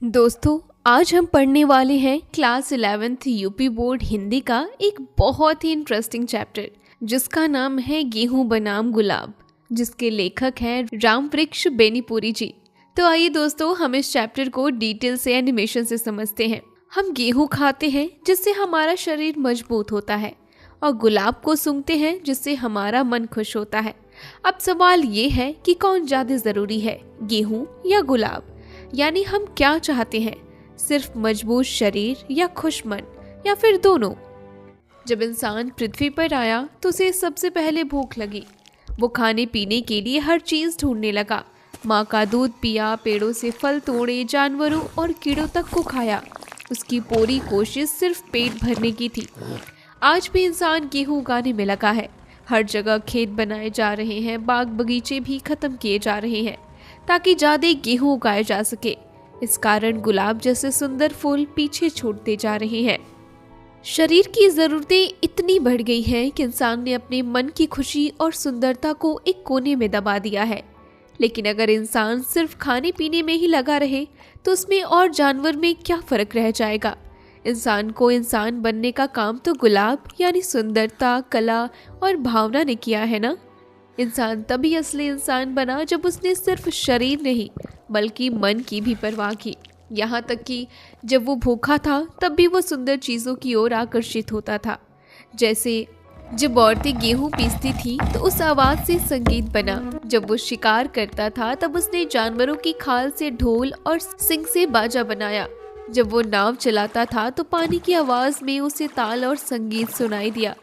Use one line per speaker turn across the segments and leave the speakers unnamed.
दोस्तों, आज हम पढ़ने वाले हैं class 11th UP board Hindi का एक बहुत ही इंटरेस्टिंग चैप्टर जिसका नाम है गेहूं बनाम गुलाब, जिसके लेखक हैं रामवृक्ष बेनीपुरी जी। तो आइए दोस्तों, हम इस चैप्टर को डिटेल से एनिमेशन से समझते हैं। हम गेहूं खाते हैं जिससे हमारा शरीर मजबूत होता है और गुलाब को सूंघते हैं जिससे हमारा मन खुश होता है। अब सवाल ये है कि कौन ज़्यादा ज़रूरी है, गेहूं या गुलाब? यानी हम क्या चाहते हैं, सिर्फ मजबूत शरीर या खुश मन, या फिर दोनों? जब इंसान पृथ्वी पर आया तो उसे सबसे पहले भूख लगी। वो खाने पीने के लिए हर चीज़ ढूंढने लगा। माँ का दूध पिया, पेड़ों से फल तोड़े, जानवरों और कीड़ों तक को खाया। उसकी पूरी कोशिश सिर्फ पेट भरने की थी। आज भी इंसान गेहूं उगाने में लगा है। हर जगह खेत बनाए जा रहे हैं, बाग बगीचे भी खत्म किए जा रहे हैं ताकि ज़्यादा गेहूं उगाए जा सके। इस कारण गुलाब जैसे सुंदर फूल पीछे छूटते जा रहे हैं। शरीर की ज़रूरतें इतनी बढ़ गई हैं कि इंसान ने अपने मन की खुशी और सुंदरता को एक कोने में दबा दिया है। लेकिन अगर इंसान सिर्फ खाने पीने में ही लगा रहे तो उसमें और जानवर में क्या फ़र्क रह जाएगा। इंसान को इंसान बनने का काम तो गुलाब यानी सुंदरता, कला और भावना ने किया है ना। इंसान तभी असली इंसान बना जब उसने सिर्फ शरीर नहीं बल्कि मन की भी परवाह की। यहाँ तक कि जब वो भूखा था तब भी वो सुंदर चीज़ों की ओर आकर्षित होता था। जैसे जब औरतें गेहूं पीसती थी तो उस आवाज़ से संगीत बना। जब वो शिकार करता था तब उसने जानवरों की खाल से ढोल और सिंग से बाजा बनाया। जब वो नाव चलाता था तो पानी की आवाज़ में उसे ताल और संगीत सुनाई दिया।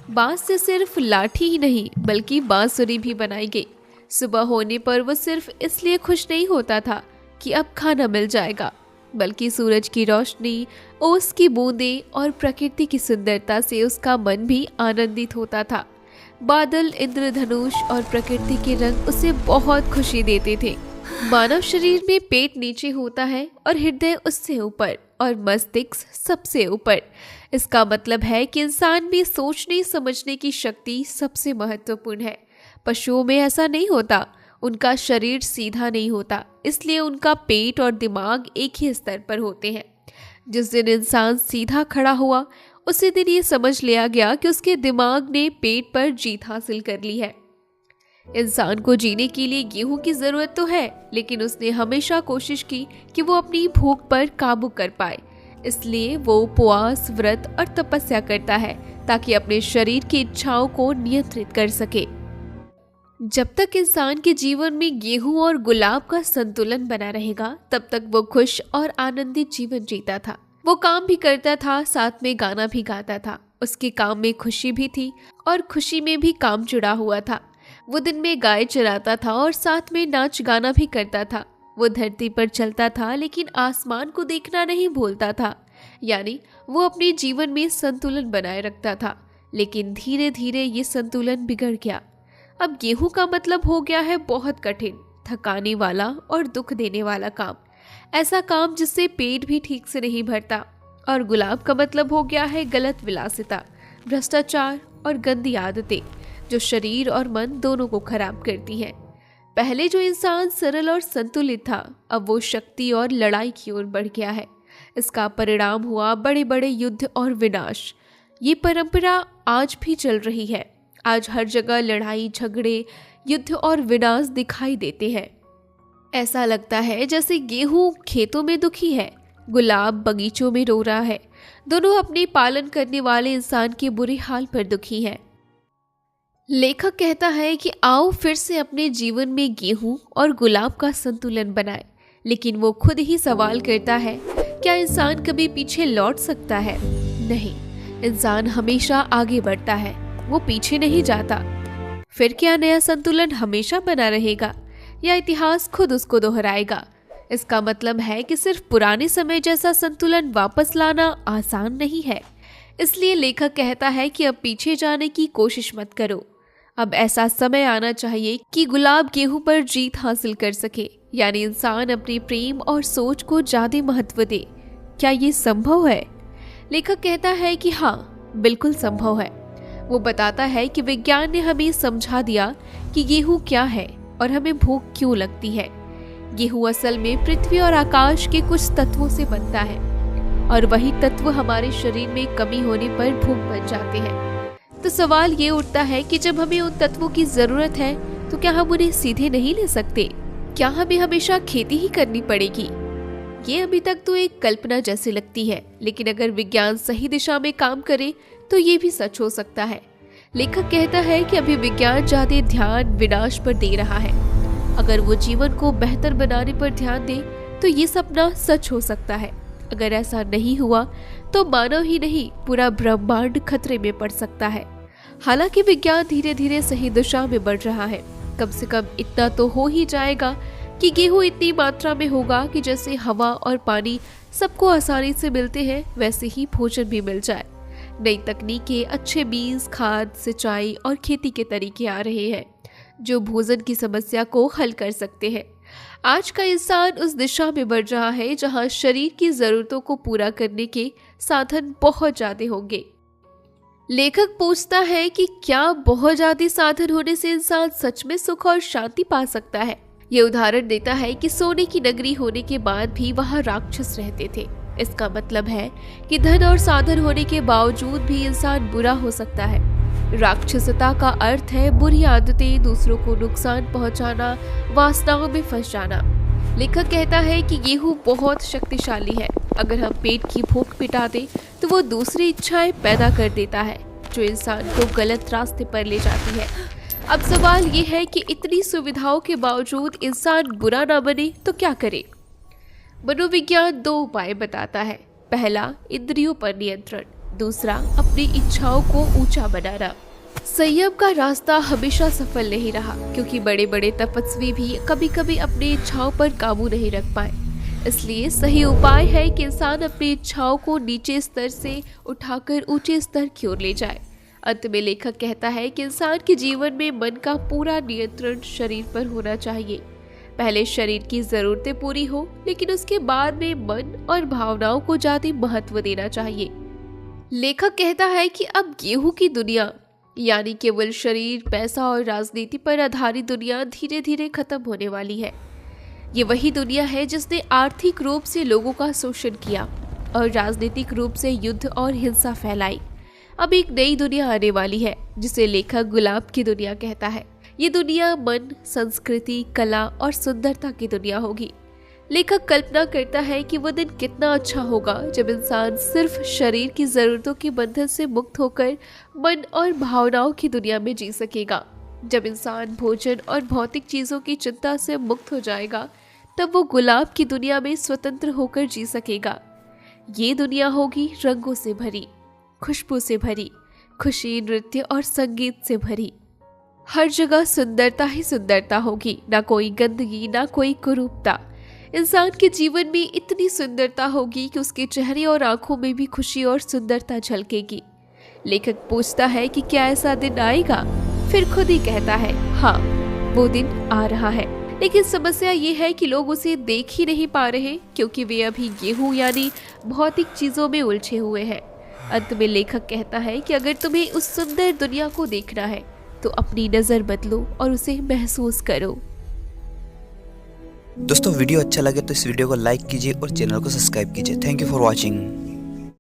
बांस से सिर्फ लाठी ही नहीं बल्कि बांसुरी भी बनाई गई। सुबह होने पर वो सिर्फ इसलिए खुश नहीं होता था कि अब खाना मिल जाएगा, बल्कि सूरज की रोशनी, ओस की बूंदें और प्रकृति की सुंदरता से उसका मन भी आनंदित होता था। बादल, इंद्रधनुष और प्रकृति के रंग उसे बहुत खुशी देते थे। मानव शरीर में पेट नीचे होता है और हृदय उससे ऊपर और मस्तिष्क सबसे ऊपर। इसका मतलब है कि इंसान में सोचने समझने की शक्ति सबसे महत्वपूर्ण है। पशुओं में ऐसा नहीं होता, उनका शरीर सीधा नहीं होता, इसलिए उनका पेट और दिमाग एक ही स्तर पर होते हैं। जिस दिन इंसान सीधा खड़ा हुआ उसी दिन ये समझ लिया गया कि उसके दिमाग ने पेट पर जीत हासिल कर ली है। इंसान को जीने के लिए गेहूं की जरूरत तो है, लेकिन उसने हमेशा कोशिश की कि वो अपनी भूख पर काबू कर पाए। इसलिए वो उपवास, व्रत और तपस्या करता है ताकि अपने शरीर की इच्छाओं को नियंत्रित कर सके। जब तक इंसान के जीवन में गेहूं और गुलाब का संतुलन बना रहेगा तब तक वो खुश और आनंदित जीवन जीता था। वो काम भी करता था, साथ में गाना भी गाता था। उसके काम में खुशी भी थी और खुशी में भी काम जुड़ा हुआ था। वो दिन में गाय चराता था और साथ में नाच गाना भी करता था। वो धरती पर चलता था लेकिन आसमान को देखना नहीं भूलता था। यानी वो अपने जीवन में संतुलन बनाए रखता था। लेकिन धीरे धीरे ये संतुलन बिगड़ गया। अब गेहूं का मतलब हो गया है बहुत कठिन, थकाने वाला और दुख देने वाला काम। ऐसा काम जिससे पेट भी ठीक से नहीं भरता। और गुलाब का मतलब हो गया है गलत विलासिता, भ्रष्टाचार और गंदी आदतें जो शरीर और मन दोनों को खराब करती हैं। पहले जो इंसान सरल और संतुलित था, अब वो शक्ति और लड़ाई की ओर बढ़ गया है। इसका परिणाम हुआ बड़े बड़े युद्ध और विनाश। ये परंपरा आज भी चल रही है। आज हर जगह लड़ाई, झगड़े, युद्ध और विनाश दिखाई देते हैं। ऐसा लगता है जैसे गेहूं खेतों में दुखी है, गुलाब बगीचों में रो रहा है। दोनों अपने पालन करने वाले इंसान के बुरे हाल पर दुखी हैं। लेखक कहता है कि आओ फिर से अपने जीवन में गेहूं और गुलाब का संतुलन बनाएं। लेकिन वो खुद ही सवाल करता है, क्या इंसान कभी पीछे लौट सकता है? नहीं, इंसान हमेशा आगे बढ़ता है, वो पीछे नहीं जाता। फिर क्या नया संतुलन हमेशा बना रहेगा या इतिहास खुद उसको दोहराएगा? इसका मतलब है कि सिर्फ पुराने समय जैसा संतुलन वापस लाना आसान नहीं है। इसलिए लेखक कहता है कि अब पीछे जाने की कोशिश मत करो। अब ऐसा समय आना चाहिए कि गुलाब गेहूं पर जीत हासिल कर सके, यानी इंसान अपने प्रेम और सोच को ज्यादा महत्व दे। क्या ये संभव है? लेखक कहता है कि हाँ, बिल्कुल संभव है। वो बताता है कि विज्ञान ने हमें समझा दिया कि गेहूं क्या है और हमें भूख क्यों लगती है। गेहूं असल में पृथ्वी और आकाश के कुछ तत्वों से बनता है और वही तत्व हमारे शरीर में कमी होने पर भूख बन जाते हैं। तो सवाल ये उठता है कि जब हमें उन तत्वों की जरूरत है तो क्या हम उन्हें सीधे नहीं ले सकते? क्या हमें हमेशा खेती ही करनी पड़ेगी? ये अभी तक तो एक कल्पना जैसी लगती है, लेकिन अगर विज्ञान सही दिशा में काम करे तो ये भी सच हो सकता है। लेखक कहता है कि अभी विज्ञान ज्यादा ध्यान विनाश पर दे रहा है। अगर वो जीवन को बेहतर बनाने पर ध्यान दे तो ये सपना सच हो सकता है। अगर ऐसा नहीं हुआ तो मानव ही नहीं, पूरा ब्रह्मांड खतरे में पड़ सकता है। हालांकि विज्ञान धीरे धीरे सही दिशा में बढ़ रहा है। कम से कम इतना तो हो ही जाएगा कि गेहूं इतनी मात्रा में होगा कि जैसे हवा और पानी सबको आसानी से मिलते हैं, वैसे ही भोजन भी मिल जाए। नई तकनीकें, अच्छे बीज, खाद, सिंचाई और खेती के तरीके आ रहे हैं जो भोजन की समस्या को हल कर सकते हैं। आज का इंसान उस दिशा में बढ़ रहा है जहां शरीर की जरूरतों को पूरा करने के साधन बहुत ज्यादा होंगे। लेखक पूछता है कि क्या बहुत ज्यादा साधन होने से इंसान सच में सुख और शांति पा सकता है? ये उदाहरण देता है कि सोने की नगरी होने के बाद भी वहां राक्षस रहते थे। इसका मतलब है कि धन और साधन होने के बावजूद भी इंसान बुरा हो सकता है। राक्षसता का अर्थ है बुरी आदतें, दूसरों को नुकसान पहुंचाना, वासनाओं में फंस जाना। लेखक कहता है कि गेहूं बहुत शक्तिशाली है। अगर हम पेट की भूख मिटा दें तो वो दूसरी इच्छाएं पैदा कर देता है जो इंसान को गलत रास्ते पर ले जाती है। अब सवाल ये है कि इतनी सुविधाओं के बावजूद इंसान बुरा ना बने तो क्या करे? मनोविज्ञान 2 उपाय बताता है। पहला, इंद्रियों पर नियंत्रण। दूसरा, अपनी इच्छाओं को ऊंचा बनाना। संयम का रास्ता हमेशा सफल नहीं रहा, क्योंकि बड़े बड़े तपस्वी भी कभी कभी अपनी इच्छाओं पर काबू नहीं रख पाए। इसलिए सही उपाय है कि इंसान अपनी इच्छाओं को नीचे स्तर से उठाकर ऊंचे स्तर की ओर ले जाए। अंत में लेखक कहता है कि इंसान के जीवन में मन का पूरा नियंत्रण शरीर पर होना चाहिए। पहले शरीर की जरूरतें पूरी हो, लेकिन उसके बाद में मन और भावनाओं को ज्यादा महत्व देना चाहिए। लेखक कहता है कि अब गेहूं की दुनिया, यानी केवल शरीर, पैसा और राजनीति पर आधारित दुनिया धीरे धीरे खत्म होने वाली है। ये वही दुनिया है जिसने आर्थिक रूप से लोगों का शोषण किया और राजनीतिक रूप से युद्ध और हिंसा फैलाई। अब एक नई दुनिया आने वाली है जिसे लेखक गुलाब की दुनिया कहता है। ये दुनिया मन, संस्कृति, कला और सुंदरता की दुनिया होगी। लेखक कल्पना करता है कि वो दिन कितना अच्छा होगा जब इंसान सिर्फ शरीर की जरूरतों के बंधन से मुक्त होकर मन और भावनाओं की दुनिया में जी सकेगा। जब इंसान भोजन और भौतिक चीजों की चिंता से मुक्त हो जाएगा, तब वो गुलाब की दुनिया में स्वतंत्र होकर जी सकेगा। ये दुनिया होगी रंगों से भरी, खुशबू से भरी, खुशी, नृत्य और संगीत से भरी। हर जगह सुंदरता ही सुंदरता होगी, ना कोई गंदगी, ना कोई कुरूपता। इंसान के जीवन में इतनी सुंदरता होगी कि उसके चेहरे और आंखों में भी खुशी और सुंदरता झलकेगी। लेखक पूछता है कि क्या ऐसा दिन आएगा? फिर खुद ही कहता है, हाँ, वो दिन आ रहा है। लेकिन समस्या ये है कि लोग उसे देख ही नहीं पा रहे, क्योंकि वे अभी गेहूं यानी भौतिक चीजों में उलझे हुए हैं। अंत में लेखक कहता है कि अगर तुम्हें उस सुंदर दुनिया को देखना है तो अपनी नजर बदलो और उसे महसूस करो।
दोस्तों, वीडियो अच्छा लगे तो इस वीडियो को लाइक कीजिए और चैनल को सब्सक्राइब कीजिए। Thank you for watching.